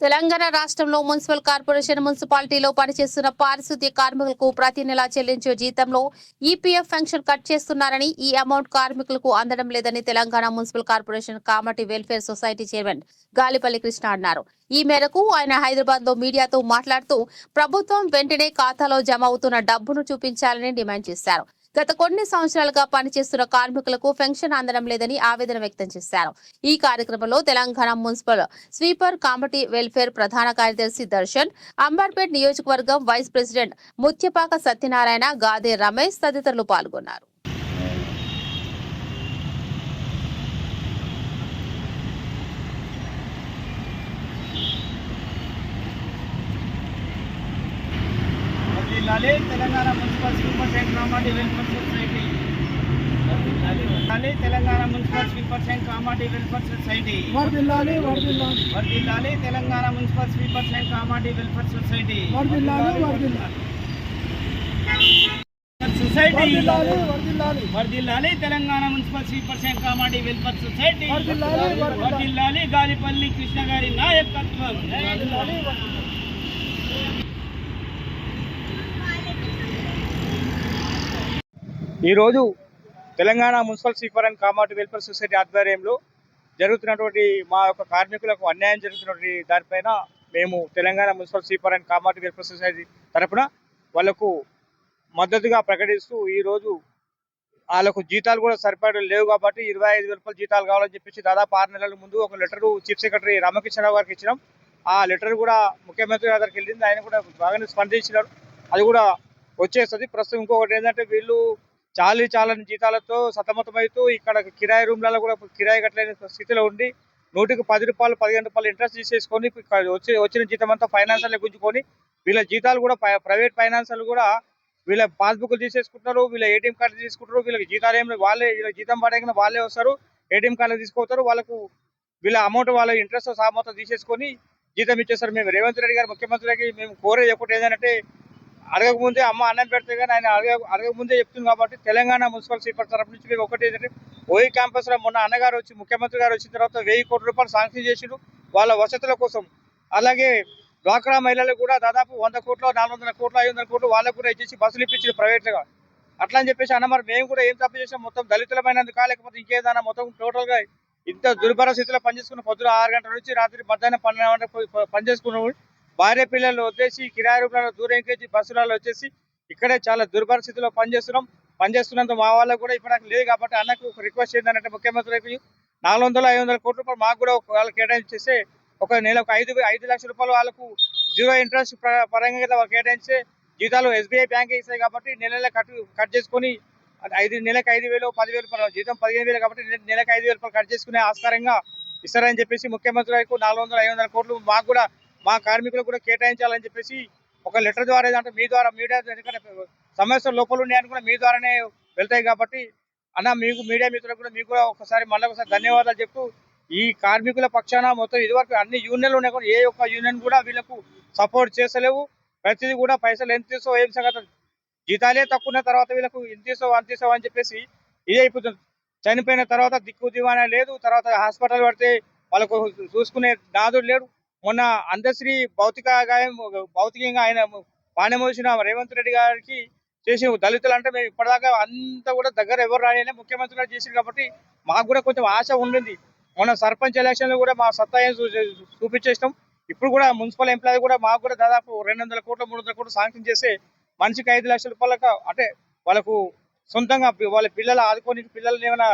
తెలంగాణ రాష్ట్రంలో municipal corporation మున్సిపాలిటీలో పనిచేస్తున్న పారిశుద్ధ్య కార్మికులకు ప్రతి నెలా చెల్లించే జీతంలో ఈపీఎఫ్ పెన్షన్ కట్ చేస్తున్నారని, ఈ అమౌంట్ కార్మికులకు అందడం లేదని తెలంగాణ మున్సిపల్ కార్పొరేషన్ కామటి welfare society chairman Galipalli Krishna అన్నారు. ఈ మేరకు ఆయన హైదరాబాద్ లో మీడియాతో మాట్లాడుతూ ప్రభుత్వం వెంటనే ఖాతాలో జమ అవుతున్న డబ్బును చూపించాలని డిమాండ్ చేశారు. గత కొన్ని సంవత్సరాలుగా పనిచేస్తున్న కార్మికులకు పెన్షన్ అందడం లేదని ఆవేదన వ్యక్తం చేశారు. ఈ కార్యక్రమంలో తెలంగాణ మున్సిపల్ స్వీపర్ కామటి వెల్ఫేర్ ప్రధాన కార్యదర్శి దర్శన్, అంబర్పేట్ నియోజకవర్గం వైస్ ప్రెసిడెంట్ ముత్యపాక సత్యనారాయణ, గాదే రమేష్ తదితరులు పాల్గొన్నారు. తెలంగాణ మున్సిపల్ స్వీపర్స్ అండ్ కామాటి welfare society. Telangana municipal sweepers and కామాటి వెల్ఫేర్ సొసైటీ. వర్ధిల్లాలి తెలంగాణ మున్సిపల్ స్వీపర్స్ అండ్ కామాటి వెల్ఫేర్ సొసైటీ. వర్ధిల్లాలి తెలంగాణ మున్సిపల్ స్వీపర్స్ అండ్ కామాటి వెల్ఫేర్ సొసైటీ. వర్ధిల్లాలి గాలిపల్లి కృష్ణ గారి నాయకత్వం. ఈరోజు తెలంగాణ మున్సిపల్ స్వీపర్ అండ్ కామాటి వెల్ఫేర్ సొసైటీ ఆధ్వర్యంలో జరుగుతున్నటువంటి మా యొక్క కార్మికులకు అన్యాయం జరుగుతున్నటువంటి దానిపైన మేము తెలంగాణ మున్సిపల్ స్వీపర్ అండ్ కామాటి వెల్ఫేర్ సొసైటీ తరఫున వాళ్లకు మద్దతుగా ప్రకటిస్తూ ఈరోజు వాళ్ళకు జీతాలు కూడా సరిపడ లేవు కాబట్టి 25,000 రూపాయలు జీతాలు కావాలని చెప్పేసి దాదాపు 6 నెలల ముందు ఒక లెటర్ చీఫ్ సెక్రటరీ రామకృష్ణరావు గారికి ఇచ్చినాం. ఆ లెటర్ కూడా ముఖ్యమంత్రి గారికి వెళ్ళింది. ఆయన కూడా బాగానే స్పందించినారు. అది కూడా వచ్చేస్తుంది. ప్రస్తుతం ఇంకొకటి ఏంటంటే వీళ్ళు చాలని జీతాలతో సతమతమవుతూ ఇక్కడ కిరాయి రూమ్లలో కూడా కిరాయి కట్టలేని స్థితిలో ఉండి 100కి 10 రూపాయలు 15 రూపాయలు ఇంట్రెస్ట్ తీసేసుకొని వచ్చిన జీతం అంతా ఫైనాన్షియల్ గుంజుకొని వీళ్ళ జీతాలు కూడా ప్రైవేట్ ఫైనాన్షియల్ కూడా వీళ్ళ పాస్బుక్లు తీసేసుకుంటున్నారు, వీళ్ళ ఏటీఎం కార్డు తీసుకుంటారు. వీళ్ళకి జీతాలు ఏమి వాళ్ళే వీళ్ళ జీతం పడేసిన వాళ్ళే వస్తారు, ఏటీఎం కార్డు తీసుకుపోతారు. వాళ్ళకు వీళ్ళ అమౌంట్ వాళ్ళ ఇంట్రెస్ట్ మొత్తం తీసేసుకొని జీతం ఇచ్చేస్తారు. మేము రేవంత్ రెడ్డి గారు ముఖ్యమంత్రికి మేము కోరేది ఒకటి ఏంటంటే అడగకముందే అమ్మ అన్నం పెడితే కానీ ఆయన అడగకముందే చెప్తుంది. కాబట్టి తెలంగాణ మున్సిపల్ స్వీపర్ తరఫు నుంచి మేము ఒకటి ఏంటంటే ఓయి క్యాంపస్ లో మొన్న అన్నగారు వచ్చి ముఖ్యమంత్రి గారు వచ్చిన తర్వాత 1,000 కోట్ల రూపాయలు శాంక్షన్ చేసిండు వాళ్ళ వసతుల కోసం. అలాగే డ్వాక్రా మహిళలకు కూడా దాదాపు 100 కోట్లు 400 కోట్లు 500 కోట్లు వాళ్ళకు కూడా ఇచ్చేసి బస్సులు ఇప్పించారు ప్రైవేట్గా. అట్లా అని చెప్పేసి అన్న మరి మేము కూడా ఏం తప్పు చేసాం, మొత్తం దళితులమైనందుకు లేకపోతే ఇంకేదైనా మొత్తం టోటల్ గా ఇంత దుర్భర స్థితిలో పనిచేసుకున్న పొద్దున 6 గంటల నుంచి రాత్రి మధ్యాహ్నం 12 గంటలకు పనిచేసుకున్న భార్య పిల్లలు వచ్చేసి కిరాయి రూపాయలు దూరం కేజీ బస్సులలో వచ్చేసి ఇక్కడే చాలా దుర్భర స్థితిలో పనిచేస్తున్నంత మా వాళ్ళకు కూడా ఇప్పుడు లేదు. కాబట్టి అన్నకు ఒక రిక్వెస్ట్ ఏంటంటే ముఖ్యమంత్రికి 400-500 కోట్ల రూపాయలు మాకు కూడా వాళ్ళు కేటాయించేస్తే ఒక నెలకు 5 లక్షల రూపాయలు వాళ్ళకు 0 ఇంట్రెస్ట్ పరంగా వాళ్ళు కేటాయించే జీతాలు ఎస్బీఐ బ్యాంక్ ఇస్తాయి. కాబట్టి నెల కట్ చేసుకొని నెలకు 5,000 10,000 రూపాయలు జీతం 15,000 కాబట్టి నెలకు 5,000 రూపాయలు కట్ చేసుకునే ఆస్కారంగా ఇస్తారని చెప్పేసి ముఖ్యమంత్రికి 400-500 కోట్లు మాకు కూడా మా కార్మికులకు కూడా కేటాయించాలని చెప్పేసి ఒక లెటర్ ద్వారా ఏదంటే మీ ద్వారా మీడియా, ఎందుకంటే సమస్యలు లోపల ఉన్నాయని కూడా మీ ద్వారానే వెళ్తాయి. కాబట్టి అన్న మీకు మీడియా మిత్రులకు కూడా మీకు కూడా ఒకసారి ధన్యవాదాలు చెప్తూ ఈ కార్మికుల పక్షాన మొత్తం ఇదివరకు అన్ని యూనియన్లు ఉన్నాయి కూడా ఏ ఒక్క యూనియన్ కూడా వీళ్ళకు సపోర్ట్ చేస్తలేవు. ప్రతిదీ కూడా పైసలు ఎంత తీసో ఏం సంగతి జీతాలే తక్కువ తర్వాత వీళ్ళకు ఇంత తీసో అంత తీసో అని చెప్పేసి ఇదే అయిపోతుంది. చనిపోయిన తర్వాత దిక్కు దివానా లేదు, తర్వాత హాస్పిటల్ పడితే వాళ్ళకు చూసుకునే నాదుడు లేడు. మొన్న అందశ్రీ భౌతికంగా ఆయన పానమోసిన రేవంత్ రెడ్డి గారికి చేసి దళితులు అంటే మేము ఇప్పటిదాకా అంతా కూడా దగ్గర ఎవరు రాని ముఖ్యమంత్రి గారు చేసింది. కాబట్టి మాకు కూడా కొంచెం ఆశ ఉండింది. మొన్న సర్పంచ్ ఎలక్షన్ లో కూడా మా సత్తా చూపించేసినాం. ఇప్పుడు కూడా మున్సిపల్ ఎంప్లాయీ కూడా మాకు కూడా దాదాపు 200 కోట్లు 300 కోట్లు శాంక్షన్ చేస్తే మనిషికి 5 లక్షల రూపాయలకు అంటే వాళ్ళకు సొంతంగా వాళ్ళ పిల్లలు ఆదుకొని పిల్లల్ని ఏమైనా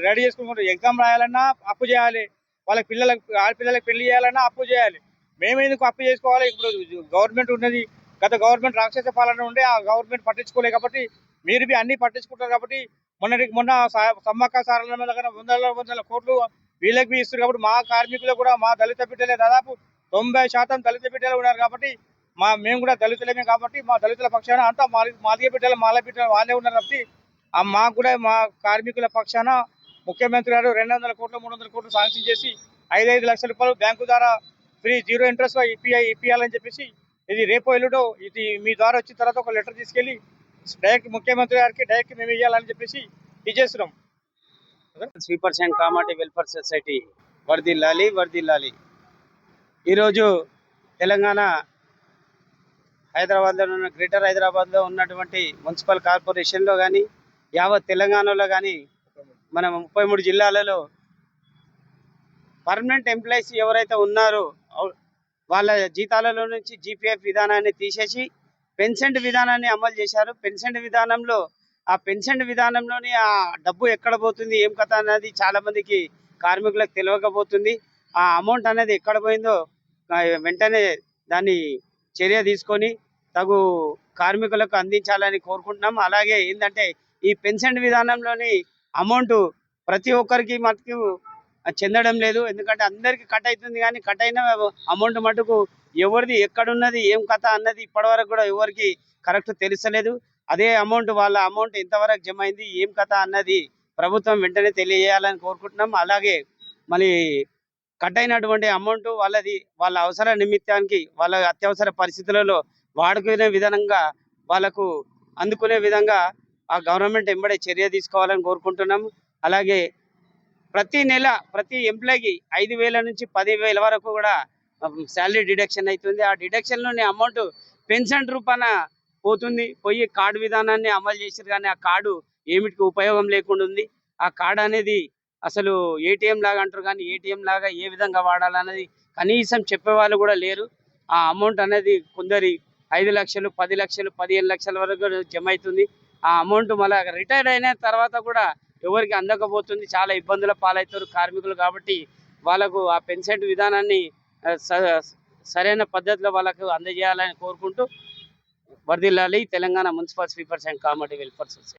రెడీ చేసుకుంటే ఎగ్జామ్ రాయాలన్నా అప్పు చేయాలి, వాళ్ళ ఆడపిల్లలకు పెళ్లి చేయాలన్నా అప్పు చేయాలి. మేమెందుకు అప్పు చేసుకోవాలి? ఇప్పుడు గవర్నమెంట్ ఉన్నది, గత గవర్నమెంట్ రాక్షస పాలన ఉండే ఆ గవర్నమెంట్ పట్టించుకోలేదు. కాబట్టి మీరు అన్ని పట్టించుకుంటారు. కాబట్టి మొన్న సమ్మక్క సారల మీద 100 కోట్లు వీళ్ళకి ఇస్తారు. కాబట్టి మా కార్మికులు కూడా మా దళిత బిడ్డలే దాదాపు 90% దళిత బిడ్డలు ఉన్నారు. కాబట్టి మేము కూడా దళితులమే. కాబట్టి మా దళితుల పక్షాన అంతా మాదిగ బిడ్డలు మాల బిడ్డలు వాళ్ళే ఉన్నారు. కాబట్టి మాకు కూడా మా కార్మికుల పక్షాన ముఖ్యమంత్రి గారు 200 కోట్లు 300 కోట్లు శాంక్షన్ చేసి 5 లక్షల రూపాయలు బ్యాంకు ద్వారా ఫ్రీ 0 ఇంట్రెస్ట్ ఇప్పియాలని చెప్పేసి ఇది రేపో ఎల్లుడో ఇది మీ ద్వారా వచ్చిన తర్వాత ఒక లెటర్ తీసుకెళ్లి డైరెక్ట్ ముఖ్యమంత్రి గారికి డైరెక్ట్ మేము ఇవ్వాలని చెప్పేసి ఇచ్చేస్తున్నాం. స్వీపర్స్ అండ్ కామాటి వెల్ఫేర్ సొసైటీ వర్ధిల్లాలి. ఈరోజు తెలంగాణ గ్రేటర్ హైదరాబాద్లో ఉన్నటువంటి మున్సిపల్ కార్పొరేషన్లో కానీ యావత్ తెలంగాణలో కానీ మన 33 జిల్లాలలో పర్మనెంట్ ఎంప్లాయీస్ ఎవరైతే ఉన్నారో వాళ్ళ జీతాలలో నుంచి జీపీఎఫ్ విధానాన్ని తీసేసి పెన్షన్ విధానాన్ని అమలు చేశారు. పెన్షన్ విధానంలో పెన్షన్ విధానంలోని ఆ డబ్బు ఎక్కడ పోతుంది, ఏం కథ అనేది చాలా మందికి కార్మికులకు తెలియకపోతుంది. ఆ అమౌంట్ అనేది ఎక్కడ పోయిందో వెంటనే దాన్ని చర్య తీసుకొని తగు కార్మికులకు అందించాలని కోరుకుంటున్నాం. అలాగే ఏంటంటే ఈ పెన్షన్ విధానంలోని అమౌంట్ ప్రతి ఒక్కరికి మటుకు చెందడం లేదు. ఎందుకంటే అందరికి కట్ అవుతుంది, కానీ కట్ అయిన అమౌంట్ మటుకు ఎవరిది ఎక్కడున్నది ఏం కథ అన్నది ఇప్పటివరకు కూడా ఎవరికి కరెక్ట్ తెలుస్తలేదు. అదే అమౌంట్ వాళ్ళ అమౌంట్ ఎంతవరకు జమ అయింది, ఏం కథ అన్నది ప్రభుత్వం వెంటనే తెలియజేయాలని కోరుకుంటున్నాం. అలాగే మళ్ళీ కట్ అయినటువంటి అమౌంట్ వాళ్ళ అవసర నిమిత్తానికి వాళ్ళ అత్యవసర పరిస్థితులలో వాడుకునే విధంగా వాళ్ళకు అందుకునే విధంగా ఆ గవర్నమెంట్ ఎంబడే చర్య తీసుకోవాలని కోరుకుంటున్నాము. అలాగే ప్రతి నెల ప్రతి ఎంప్లాయీకి 5,000 నుంచి 10,000 వరకు కూడా శాలరీ డిడక్షన్ అవుతుంది. ఆ డిడక్షన్లోని అమౌంట్ పెన్షన్ రూపాన పోయి కార్డు విధానాన్ని అమలు చేశారు, కానీ ఆ కార్డు ఏమిటికి ఉపయోగం లేకుండా ఉంది. ఆ కార్డు అనేది అసలు ఏటీఎం లాగా అంటారు, కానీ ఏటీఎం లాగా ఏ విధంగా వాడాలన్నది కనీసం చెప్పేవాళ్ళు కూడా లేరు. ఆ అమౌంట్ అనేది కొందరి 5 లక్షలు 10 లక్షలు 15 లక్షల వరకు జమ అవుతుంది. ఆ అమౌంట్ మళ్ళీ రిటైర్ అయిన తర్వాత కూడా ఎవరికి అందకపోతుంది. చాలా ఇబ్బందుల పాలవుతారు కార్మికులు. కాబట్టి వాళ్ళకు ఆ పెన్షన్ విధానాన్ని సరైన పద్ధతిలో వాళ్ళకు అందజేయాలని కోరుకుంటూ వర్ధిల్లాలి తెలంగాణ మున్సిపల్ స్వీపర్స్ అండ్ కామర్టీ వెల్ఫేర్ సొసైటీ.